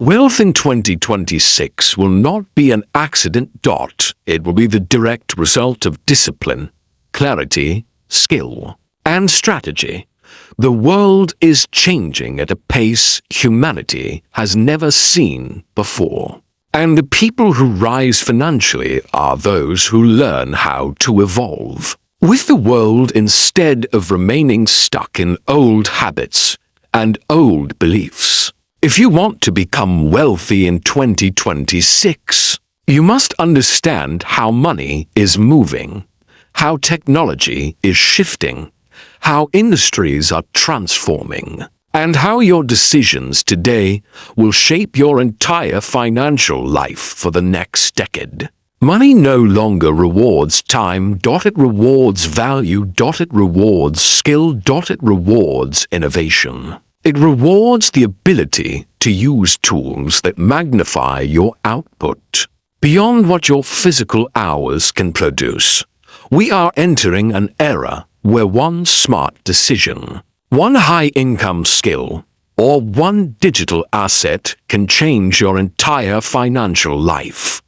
Wealth in 2026 will not be an accident. It will be the direct result of discipline, clarity, skill, and strategy. The world is changing at a pace humanity has never seen before. And the people who rise financially are those who learn how to evolve with the world instead of remaining stuck in old habits and old beliefs. If you want to become wealthy in 2026, you must understand how money is moving, how technology is shifting, how industries are transforming, and how your decisions today will shape your entire financial life for the next decade. Money no longer rewards time. It rewards value. It rewards skill. It rewards innovation. It rewards the ability to use tools that magnify your output beyond what your physical hours can produce. We are entering an era where one smart decision, one high-income skill, or one digital asset can change your entire financial life.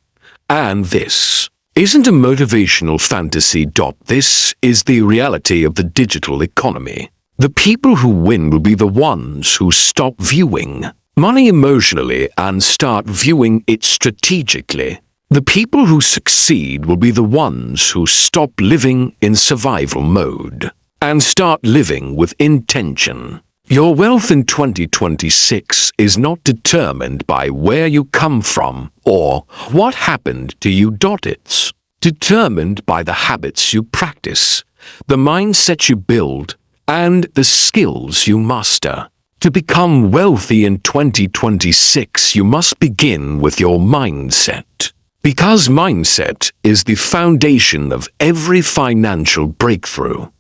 And this isn't a motivational fantasy. This is the reality of the digital economy. The people who win will be the ones who stop viewing money emotionally and start viewing it strategically. The people who succeed will be the ones who stop living in survival mode and start living with intention. Your wealth in 2026 is not determined by where you come from or what happened to you. It's determined by the habits you practice, the mindset you build, and the skills you master. To become wealthy in 2026, you must begin with your mindset. Because mindset is the foundation of every financial breakthrough.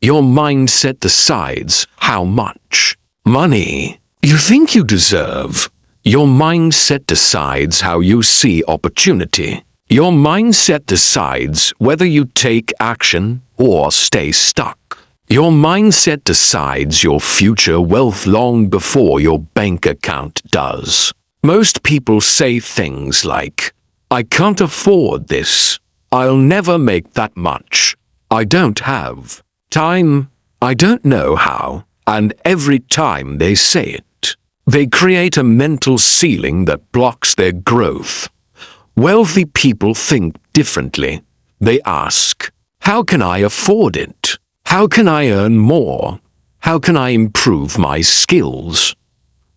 Your mindset decides how much money you think you deserve. Your mindset decides how you see opportunity. Your mindset decides whether you take action or stay stuck. Your mindset decides your future wealth long before your bank account does. Most people say things like, "I can't afford this. I'll never make that much. I don't have time. I don't know how." And every time they say it, they create a mental ceiling that blocks their growth. Wealthy people think differently. They ask, "How can I afford it? How can I earn more? How can I improve my skills?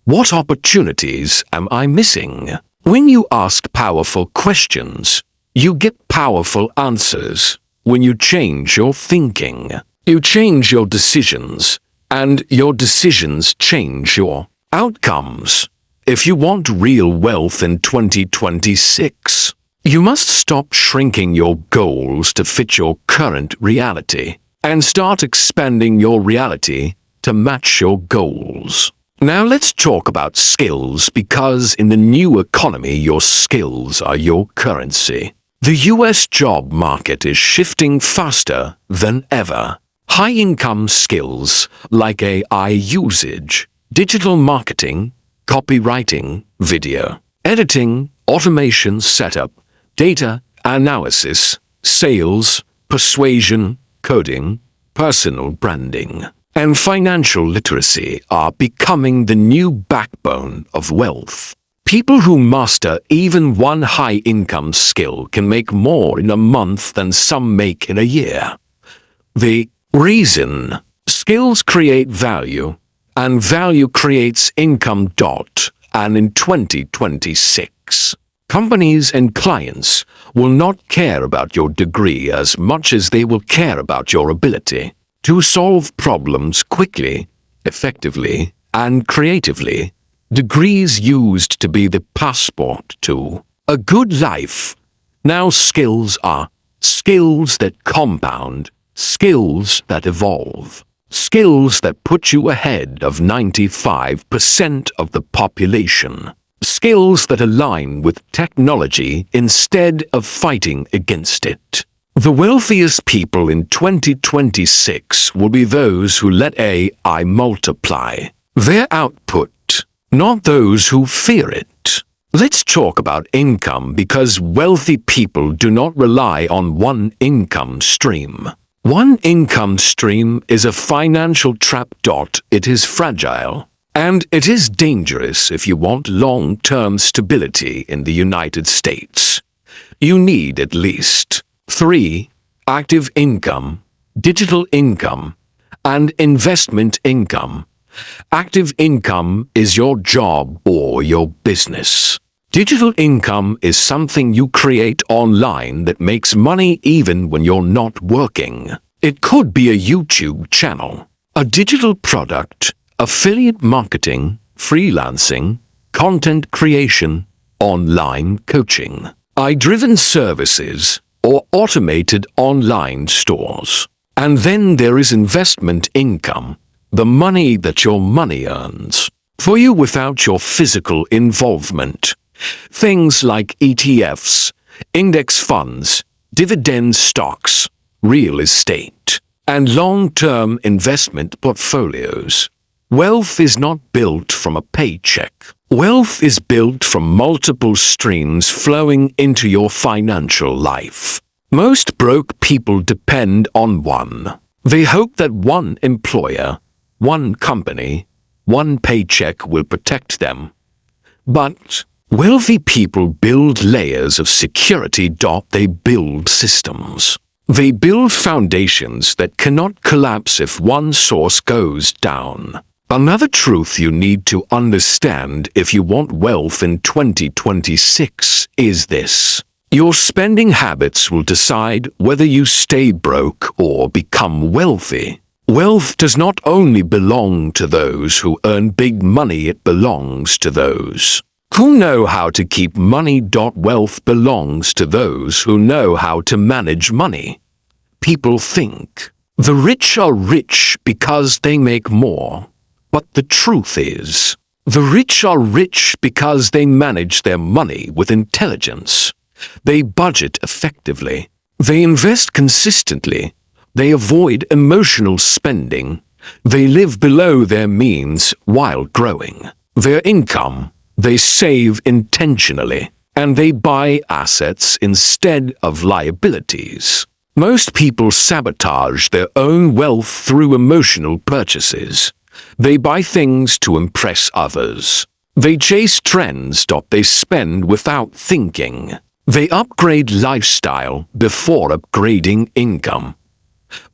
What opportunities am I missing?" When you ask powerful questions, you get powerful answers. When you change your thinking, you change your decisions, and your decisions change your outcomes. If you want real wealth in 2026, you must stop shrinking your goals to fit your current reality and start expanding your reality to match your goals. Now let's talk about skills, because in the new economy, your skills are your currency. The US job market is shifting faster than ever. High-income skills like AI usage, digital marketing, copywriting, video editing, automation setup, data analysis, sales, persuasion, coding, personal branding, and financial literacy are becoming the new backbone of wealth. People who master even one high-income skill can make more in a month than some make in a year. The reason: skills create value, and value creates income. And in 2026, companies and clients will not care about your degree as much as they will care about your ability to solve problems quickly, effectively, and creatively. Degrees used to be the passport to a good life. Now skills are skills that compound, skills that evolve, skills that put you ahead of 95% of the population, skills that align with technology instead of fighting against it. The wealthiest people in 2026 will be those who let AI multiply their output, not those who fear it. Let's talk about income because wealthy people do not rely on one income stream. One income stream is a financial trap. It is fragile. And it is dangerous if you want long-term stability in the United States. You need at least 3. Active income, digital income, and investment income. Active income is your job or your business. Digital income is something you create online that makes money even when you're not working. It could be a YouTube channel, a digital product, affiliate marketing, freelancing, content creation, online coaching, AI-driven services, or automated online stores. And then there is investment income, the money that your money earns for you without your physical involvement. Things like ETFs, index funds, dividend stocks, real estate, and long-term investment portfolios. Wealth is not built from a paycheck. Wealth is built from multiple streams flowing into your financial life. Most broke people depend on one. They hope that one employer, one company, one paycheck will protect them. But wealthy people build layers of security. They build systems. They build foundations that cannot collapse if one source goes down. Another truth you need to understand if you want wealth in 2026 is this. Your spending habits will decide whether you stay broke or become wealthy. Wealth does not only belong to those who earn big money, it belongs to those who know how to keep money. Wealth belongs to those who know how to manage money. People think the rich are rich because they make more. But the truth is, the rich are rich because they manage their money with intelligence. They budget effectively. They invest consistently. They avoid emotional spending. They live below their means while growing their income. They save intentionally. And they buy assets instead of liabilities. Most people sabotage their own wealth through emotional purchases. They buy things to impress others. They chase trends. They spend without thinking. They upgrade lifestyle before upgrading income.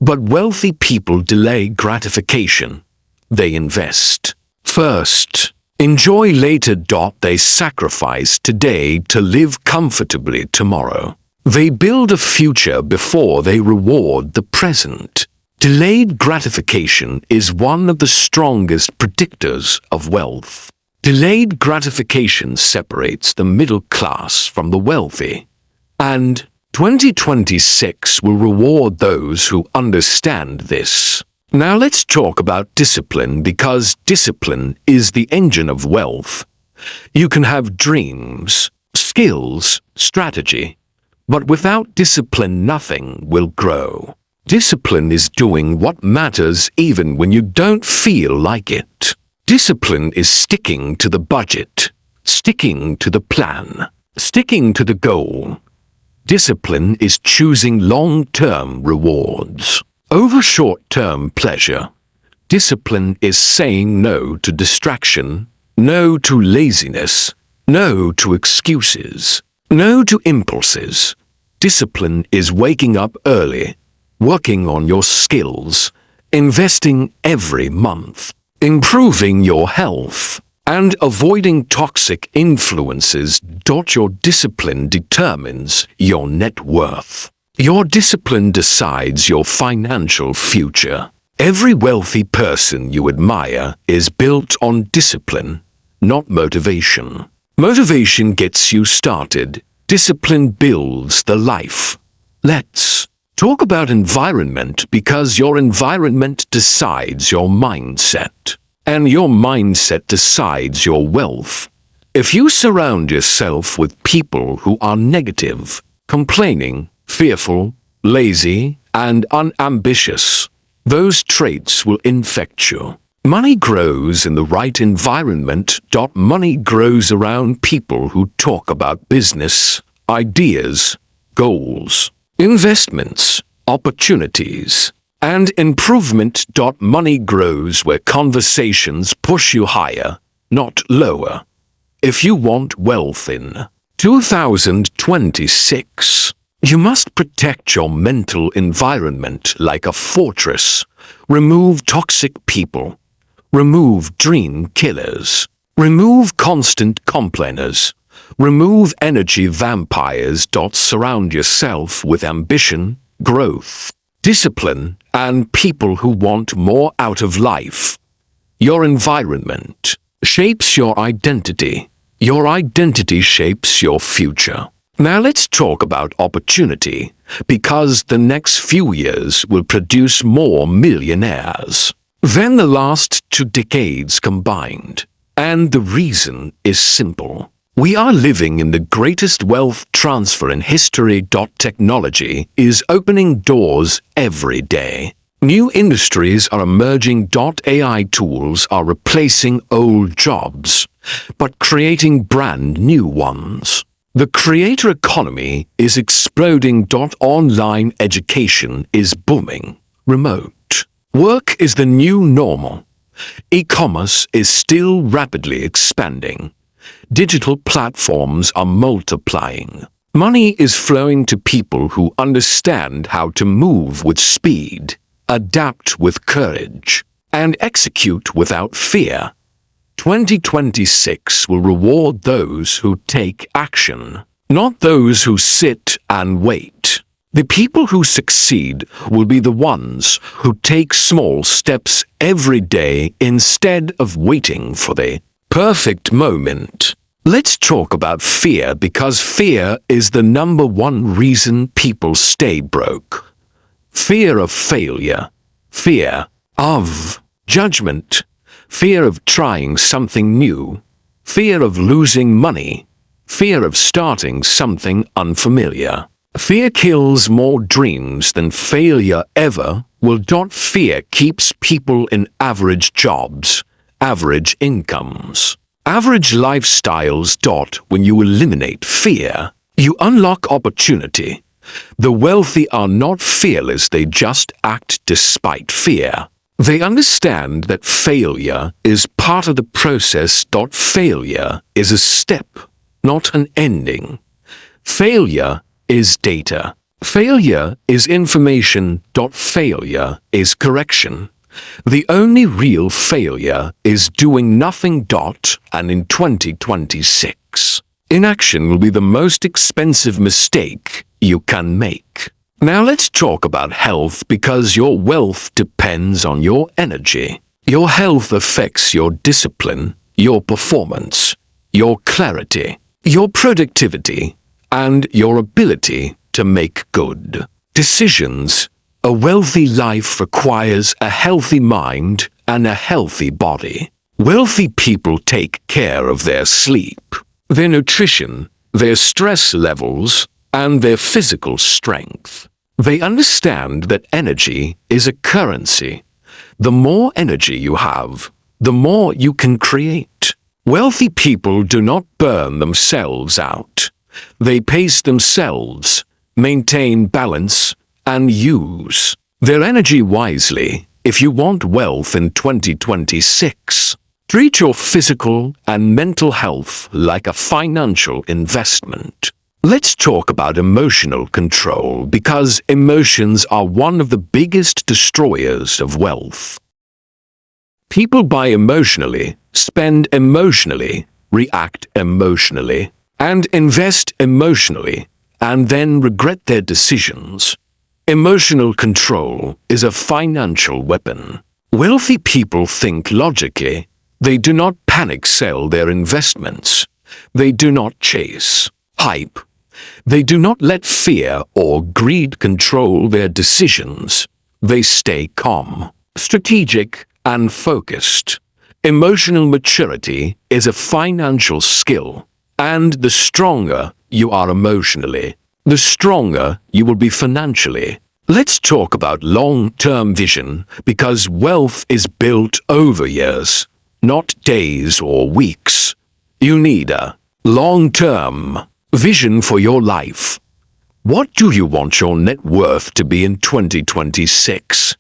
But wealthy people delay gratification. They invest first. Enjoy later. They sacrifice today to live comfortably tomorrow. They build a future before they reward the present. Delayed gratification is one of the strongest predictors of wealth. Delayed gratification separates the middle class from the wealthy. And 2026 will reward those who understand this. Now let's talk about discipline because discipline is the engine of wealth. You can have dreams, skills, strategy, but without discipline nothing will grow. Discipline is doing what matters even when you don't feel like it. Discipline is sticking to the budget, sticking to the plan, sticking to the goal. Discipline is choosing long-term rewards over short-term pleasure. Discipline is saying no to distraction, no to laziness, no to excuses, no to impulses. Discipline is waking up early, working on your skills, investing every month, improving your health, and avoiding toxic influences. Your discipline determines your net worth. Your discipline decides your financial future. Every wealthy person you admire is built on discipline, not motivation. Motivation gets you started. Discipline builds the life. Let's talk about environment because your environment decides your mindset. And your mindset decides your wealth. If you surround yourself with people who are negative, complaining, fearful, lazy, and unambitious, those traits will infect you. Money grows in the right environment. Money grows around people who talk about business, ideas, goals, investments, opportunities, and improvement. Money grows where conversations push you higher, not lower. If you want wealth in 2026, you must protect your mental environment like a fortress. Remove toxic people. Remove dream killers. Remove constant complainers. Remove energy vampires. Surround yourself with ambition, growth, discipline, and people who want more out of life. Your environment shapes your identity. Your identity shapes your future. Now let's talk about opportunity, because the next few years will produce more millionaires than the last 2 decades combined. And the reason is simple. We are living in the greatest wealth transfer in history. Technology is opening doors every day. New industries are emerging. AI tools are replacing old jobs, but creating brand new ones. The creator economy is exploding. Online education is booming. Remote work is the new normal. E-commerce is still rapidly expanding. Digital platforms are multiplying. Money is flowing to people who understand how to move with speed, adapt with courage, and execute without fear. 2026 will reward those who take action, not those who sit and wait. The people who succeed will be the ones who take small steps every day instead of waiting for the perfect moment. Let's talk about fear, because fear is the number one reason people stay broke. Fear of failure, fear of judgment, fear of trying something new, fear of losing money, fear of starting something unfamiliar. Fear kills more dreams than failure ever will. Fear keeps people in average jobs, average incomes, average lifestyles. When you eliminate fear, you unlock opportunity. The wealthy are not fearless, they just act despite fear. They understand that failure is part of the process. Failure is a step, not an ending. Failure is data. Failure is information. Failure is correction. The only real failure is doing nothing. And in 2026, inaction will be the most expensive mistake you can make. Now let's talk about health, because your wealth depends on your energy. Your health affects your discipline, your performance, your clarity, your productivity, and your ability to make good decisions. A wealthy life requires a healthy mind and a healthy body. Wealthy people take care of their sleep, their nutrition, their stress levels, and their physical strength. They understand that energy is a currency. The more energy you have, the more you can create. Wealthy people do not burn themselves out. They pace themselves, maintain balance, and use their energy wisely. If you want wealth in 2026, treat your physical and mental health like a financial investment. Let's talk about emotional control, because emotions are one of the biggest destroyers of wealth. People buy emotionally, spend emotionally, react emotionally, and invest emotionally, and then regret their decisions. Emotional control is a financial weapon. Wealthy people think logically. They do not panic sell their investments. They do not chase hype. They do not let fear or greed control their decisions. They stay calm, strategic, and focused. Emotional maturity is a financial skill, and the stronger you are emotionally, the stronger you will be financially. Let's talk about long-term vision because wealth is built over years, not days or weeks. You need a long-term vision for your life. What do you want your net worth to be in 2026?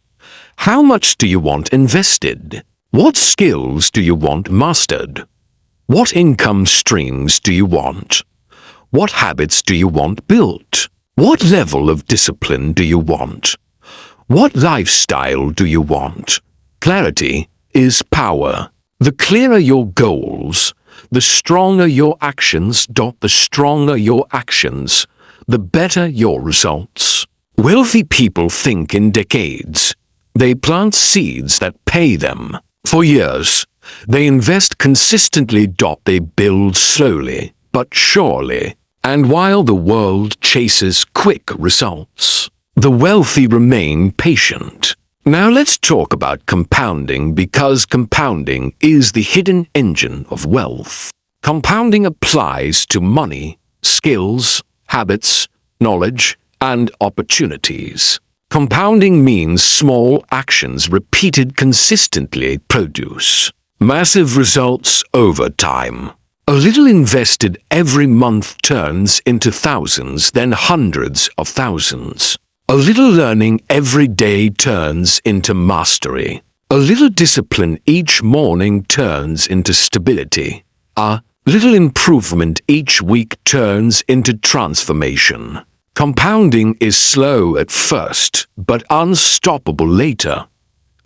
How much do you want invested? What skills do you want mastered? What income streams do you want? What habits do you want built? What level of discipline do you want? What lifestyle do you want? Clarity is power. The clearer your goals, the stronger your actions. The stronger your actions, the better your results. Wealthy people think in decades. They plant seeds that pay them. For years, they invest consistently. They build slowly but surely. And while the world chases quick results, the wealthy remain patient. Now let's talk about compounding because compounding is the hidden engine of wealth. Compounding applies to money, skills, habits, knowledge, and opportunities. Compounding means small actions repeated consistently produce massive results over time. A little invested every month turns into thousands, then hundreds of thousands. A little learning every day turns into mastery. A little discipline each morning turns into stability. A little improvement each week turns into transformation. Compounding is slow at first, but unstoppable later.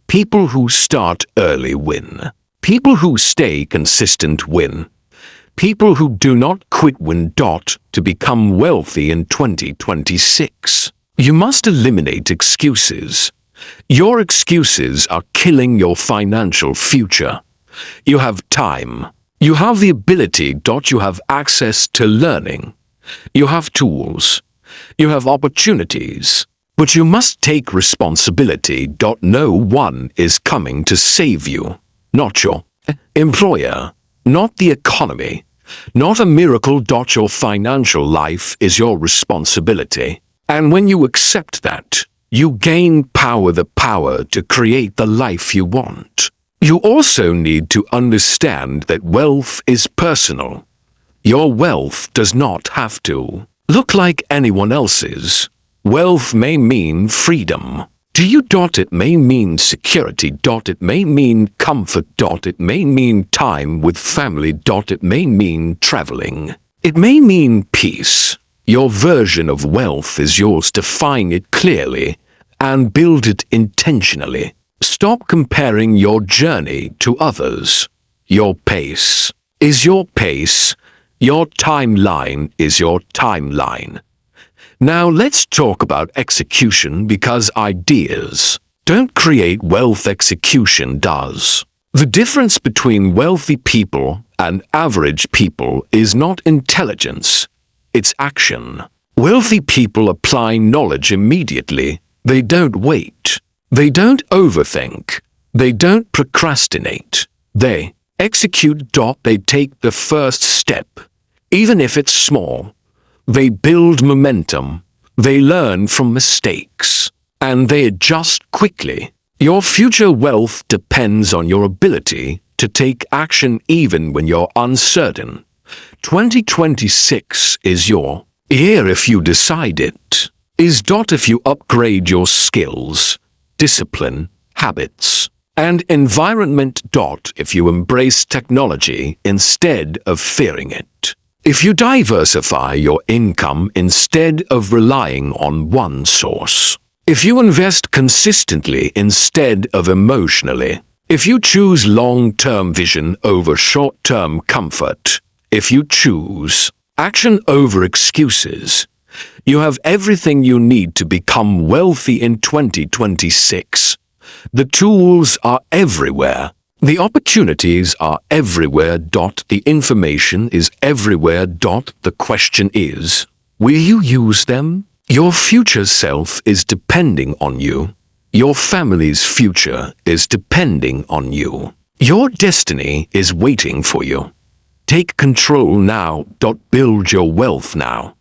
People who start early win. People who stay consistent win. People who do not quit win. To become wealthy in 2026, you must eliminate excuses. Your excuses are killing your financial future. You have time. You have the ability. You have access to learning. You have tools. You have opportunities. But you must take responsibility. No one is coming to save you. Not your employer. Not the economy. Not a miracle. Your financial life is your responsibility. And when you accept that, you gain power, the power to create the life you want. You also need to understand that wealth is personal. Your wealth does not have to look like anyone else's. Wealth may mean freedom to you. It may mean security. It may mean comfort. It may mean time with family. It may mean traveling. It may mean peace. Your version of wealth is yours. Define it clearly and build it intentionally. Stop comparing your journey to others. Your pace is your pace. Your timeline is your timeline. Now let's talk about execution because ideas don't create wealth, execution does. The difference between wealthy people and average people is not intelligence, it's action. Wealthy people apply knowledge immediately. They don't wait. They don't overthink. They don't procrastinate. They execute. They take the first step, even if it's small. They build momentum. They learn from mistakes. And they adjust quickly. Your future wealth depends on your ability to take action even when you're uncertain. 2026 is your year if you decide it. If you upgrade your skills, discipline, habits, and environment. If you embrace technology instead of fearing it. If you diversify your income instead of relying on one source. If you invest consistently instead of emotionally. If you choose long-term vision over short-term comfort. If you choose action over excuses. You have everything you need to become wealthy in 2026. The tools are everywhere. The opportunities are everywhere. The information is everywhere. The question is, will you use them? Your future self is depending on you. Your family's future is depending on you. Your destiny is waiting for you. Take control now. Build your wealth now.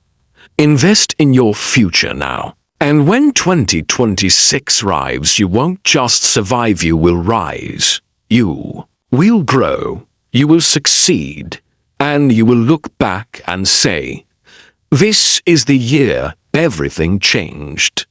Invest in your future now. And when 2026 arrives, you won't just survive, you will rise. You will grow, you will succeed, and you will look back and say, "This is the year everything changed."